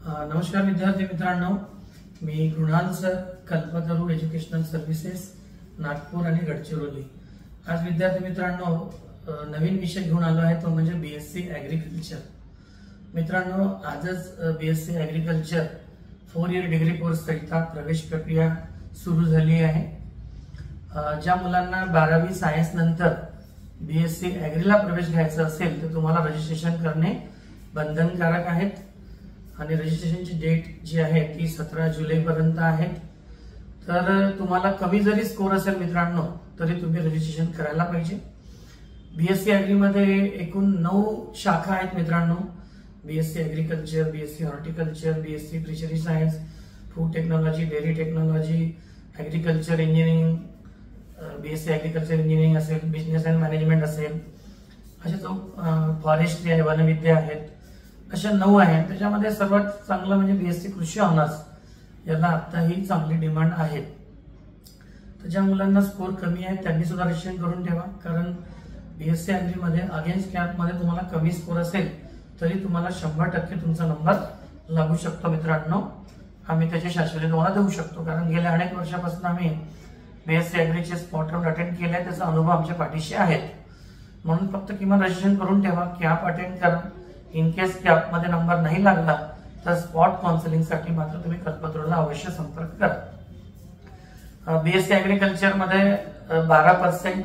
नमस्कार विद्यार्थी मित्रांनो, मी Krunal sir, Kalpataru educational services Nagpur आणि गडचिरोली। आज विद्यार्थी मित्रांनो नवीन विषय घेऊन आलो आहे, तो म्हणजे बीएससी ॲग्रिकल्चर। मित्रांनो, आजच BSc agriculture 4 year degree course करिता प्रवेश प्रक्रिया सुरू झाली आहे। ज्या मुलांना 12वी सायन्स नंतर बीएससी ॲग्रीला प्रवेश घ्यायचा असेल तर तुम्हाला रजिस्ट्रेशन करणे बंधनकारक आहे आणि रजिस्ट्रेशनची डेट जी आहे ती 17 जुलै पर्यंत आहे। तर तुम्हाला कमी जरी स्कोर असेल मित्रांनो तरी तुम्ही रजिस्ट्रेशन करायला पाहिजे। बीएससी ॲग्री मध्ये एकूण 9 शाखा आहेत मित्रांनो। BSc agriculture, BSc horticulture, BSc fishery science, food technology, dairy technology, agriculture engineering, BSc agriculture engineering असेल, बिझनेस अँड मॅनेजमेंट असेल, असे जो फॉरेस्ट्री आहे, वनविद्या आहेत, अशा 9 आहेत। त्याच्यामध्ये सर्वात चांगलं म्हणजे बीएससी कृषी ऑनर्स, याला आताही चांगली डिमांड आहे। तर ज्या मुलांना स्कोर कमी आहे त्यांनी सुद्धा रजिस्ट्रेशन करून ठेवा, कारण बीएससी ॲग्री मध्ये अगेन्स्ट कॅप मध्ये तुम्हाला कमी स्कोर असेल तरी तुम्हाला 100% तुमचा नंबर लागू शकतो मित्रांनो। आम्ही त्याची शाश्वती तुम्हाला देऊ शकतो, कारण गेल्या अनेक वर्षापासून आम्ही बीएससी ॲग्रीचे स्पॉट राऊंड अटेंड केले आहे, त्याचा अनुभव आमच्या पाठीशी आहेत। म्हणून फक्त किमान रजिस्ट्रेशन करून ठेवा, कॅप अटेंड करा। इन केस कॅप मध्ये नंबर नाही लागला तर स्पॉट काउन्सिलिंग साठी मात्र तुम्ही कल्पतरूला अवश्य संपर्क करा। बीएससी ॲग्रिकल्चर मध्ये 12%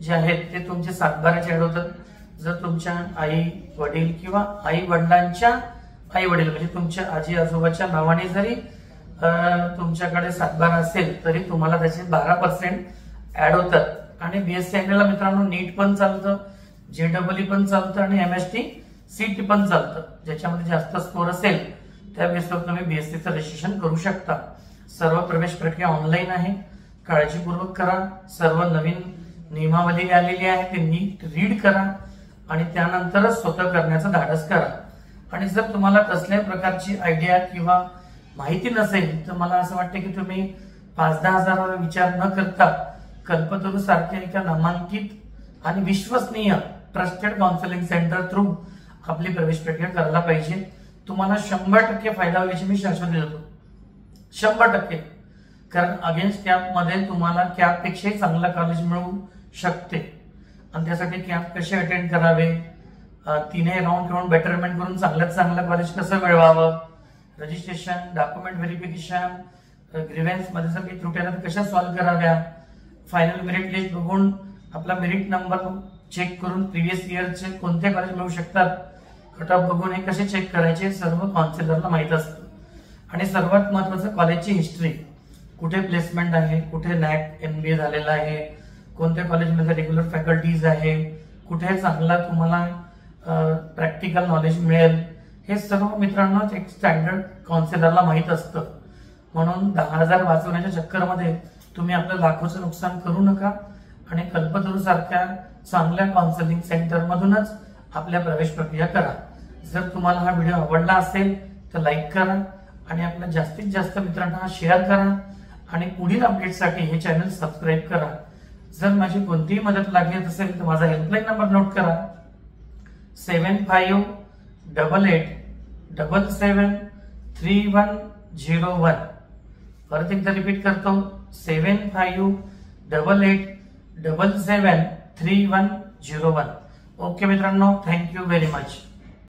जे आहेत ते तुमचे सातबाराचे ऍड होतात। जर तुमच्या आई वडील किंवा आई वडिलांच्या आई वडील म्हणजे तुमच्या आजी आजोबाच्या नावाने जरी तुमच्याकडे सातबारा असेल तरी तुम्हाला त्याचे 12% ऍड होतात। आणि बीएससी ॲग्रीला मित्रांनो नीट पण चालतं, जेडब्ल्यू पण चालतं आणि एमएसटी सीटी पण चालतं। ज्याच्यामध्ये जास्त स्कोर असेल त्या बेसवर तुम्ही बीएससीचं रजिस्ट्रेशन करू शकता। सर्व प्रवेश प्रक्रिया ऑनलाईन आहे, काळजीपूर्वक करा। सर्व नवीन नियमावली आलेली आहे ते नीट रीड करा आणि त्यानंतरच स्वतः करण्याचं धाडस करा। आणि जर तुम्हाला कसल्याही प्रकारची आयडिया किंवा माहिती नसेल तर मला असं वाटतं की तुम्ही 5-10 हजाराचा विचार न करता कल्पतरू सारख्या एका नामांकित आणि विश्वसनीय ट्रस्टेड काउन्सिलिंग सेंटर थ्रू आपली प्रवेश प्रक्रिया करायला पाहिजे। तुम्हाला 100% फायदा होईल याची मी शाश्वती देतो, 100%। कारण अगेन्स्ट कॅप मध्ये तुम्हाला कॅप पेक्षाही चांगलं कॉलेज मिळू शकते आणि त्यासाठी कॅप कसे अटेंड करावे, 3 राऊंड करून बेटरमेंट करून चांगल्यात चांगलं कॉलेज कसं मिळवावं, रजिस्ट्रेशन, डॉक्युमेंट व्हेरिफिकेशन, ग्रीव्हन्स मध्ये जर काही त्रुटी आल्या तर कशा सॉल्व्ह कराव्या, फायनल मेरिट लिस्ट बघून आपला मेरिट नंबर चेक करून प्रिव्हियस इयरचे कोणते कॉलेज मिळू शकतात, कट ऑफ बघून हे कसे चेक करायचे सर्व काउन्सिलरला माहित असतं। आणि सर्वात महत्वाचं कॉलेजची हिस्ट्री, कुठे प्लेसमेंट आहे, कुठे नॅक एमबीए झालेला आहे, कोणत्या कॉलेजमध्ये रेग्युलर फॅकल्टीज आहे, कुठे चांगला तुम्हाला प्रॅक्टिकल नॉलेज मिळेल, हे सर्व मित्रांनो एक स्टँडर्ड काउन्सिलरला माहित असतं। म्हणून 10,000 वाचवण्याच्या चक्करमध्ये तुम्ही आपलं लाखोचं नुकसान करू नका आणि कल्पतरू सारख्या चांगल्या काउन्सिलिंग सेंटर मधूनच आपल्या प्रवेश प्रक्रिया करा। जर तुम्हाला हा व्हिडिओ आवडला असेल तर लाईक करा आणि आपल्या जास्तीत जास्त मित्रांना शेअर करा आणि पुढील अपडेटसाठी हे चॅनल सबस्क्राईब करा। जर माझी कोणतीही मदत लागली असेल तर माझा हेल्पलाईन नंबर नोट करा, 7588773101। परत एकदा रिपीट करतो, 7588773101। ओके मित्रांनो, थँक्यू व्हेरी मच।